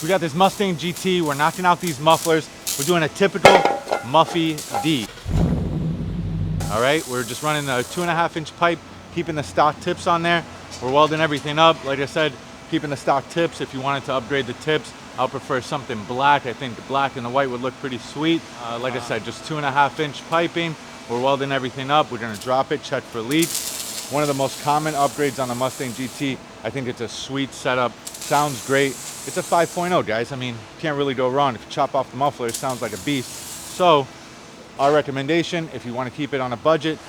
We got this Mustang GT. We're knocking out these mufflers. We're doing a typical Muffy D. All right, we're just running a 2.5-inch pipe, keeping the stock tips on there. We're welding everything up. Like I said, keeping the stock tips. If you wanted to upgrade the tips, I'll prefer something black. I think the black and the white would look pretty sweet. Like I said, just 2.5-inch piping. We're welding everything up. We're gonna drop it, check for leaks. One of the most common upgrades on the Mustang GT. I think it's a sweet setup. Sounds great. It's a 5.0, guys. I mean, can't really go wrong. If you chop off the muffler, it sounds like a beast. So, our recommendation, if you want to keep it on a budget,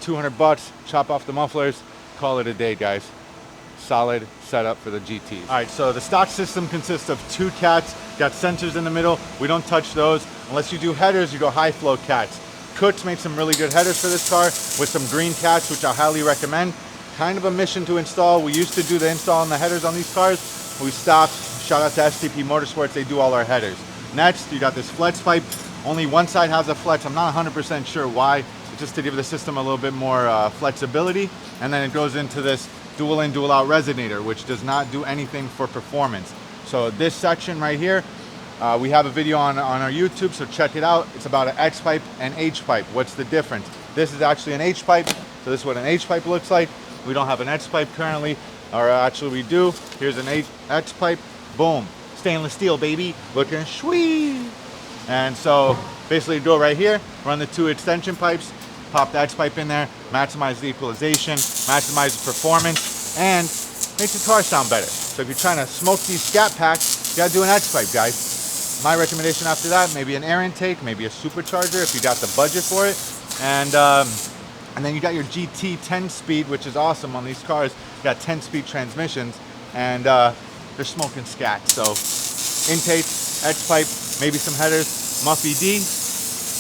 $200, chop off the mufflers, call it a day, guys. Solid setup for the GT. All right, so the stock system consists of 2 cats, got sensors in the middle. We don't touch those. Unless you do headers, you go high flow cats. Kutz made some really good headers for this car with some green cats, which I highly recommend. Kind of a mission to install. We used to do the install on the headers on these cars. We stopped. Shout out to STP Motorsports, they do all our headers. Next, you got this flex pipe. Only one side has a flex. I'm not 100% sure why. It's just to give the system a little bit more flexibility. And then it goes into this dual in, dual out resonator, which does not do anything for performance. So this section right here, we have a video on our YouTube, so check it out. It's about an X pipe and H pipe. What's the difference? This is actually an H pipe. So this is what an H pipe looks like. We don't have an X pipe currently, or actually we do. Here's an X pipe. Boom, stainless steel, baby, looking sweet. And so basically do it right here, run the 2 extension pipes, pop the X pipe in there, maximize the equalization, maximize the performance, and makes the car sound better. So if you're trying to smoke these scat packs, you gotta do an X pipe, guys. My recommendation after that, maybe an air intake, maybe a supercharger if you got the budget for it. And then you got your GT 10-speed, which is awesome on these cars. You got 10-speed transmissions, and they're smoking scat. So intake, X pipe, maybe some headers, Muffy D,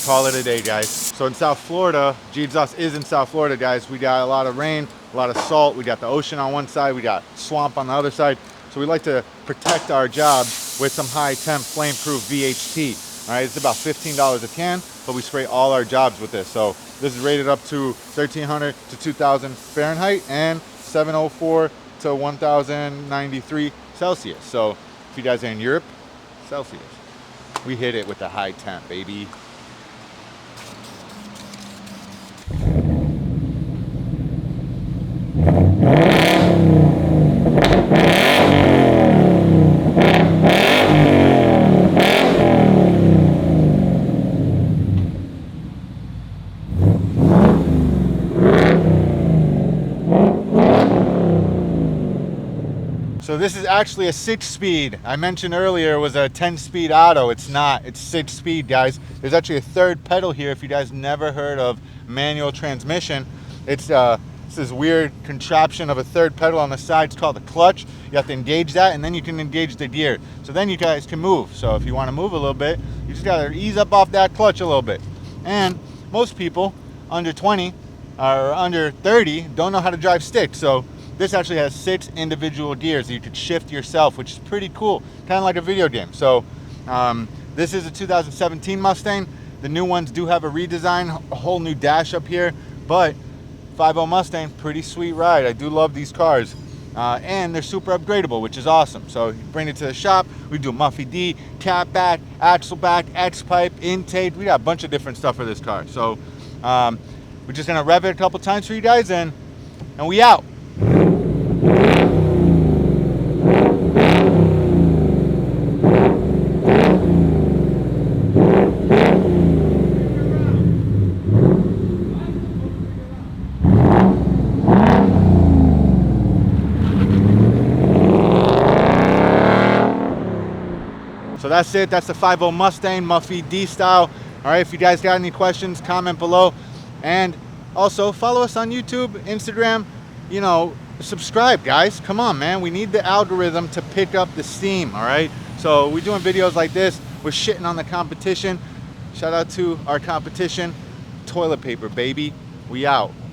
call it a day, guys. So in South Florida, GT Exhaust is in South Florida, guys. We got a lot of rain, a lot of salt. We got the ocean on one side, we got swamp on the other side. So we like to protect our jobs with some high temp flame-proof VHT. All right, it's about $15 a can, but we spray all our jobs with this. So this is rated up to 1300 to 2000 Fahrenheit and 704 to 1093 Celsius. So if you guys are in Europe, Celsius. We hit it with the high temp, baby. So this is actually a 6-speed. I mentioned earlier it was a 10-speed auto. It's not. It's 6-speed, guys. There's actually a 3rd pedal here. If you guys never heard of manual transmission, it's this weird contraption of a 3rd pedal on the side. It's called a clutch. You have to engage that, and then you can engage the gear. So then you guys can move. So if you want to move a little bit, you just got to ease up off that clutch a little bit. And most people under 20 or under 30 don't know how to drive stick. So this actually has 6 individual gears that you could shift yourself, which is pretty cool, kind of like a video game. So this is a 2017 Mustang. The new ones do have a redesign, a whole new dash up here, but 5.0 Mustang, pretty sweet ride. I do love these cars. And they're super upgradable, which is awesome. So you bring it to the shop, we do Muffy D, cat back, axle back, X pipe, intake. We got a bunch of different stuff for this car. So we're just gonna rev it a couple times for you guys, and we out. So that's it. That's the 5.0 Mustang Muffy D style. All right, if you guys got any questions, comment below. And also follow us on YouTube, Instagram. You know, subscribe, guys. Come on, man. We need the algorithm to pick up the steam, all right? So we're doing videos like this. We're shitting on the competition. Shout out to our competition. Toilet paper, baby. We out.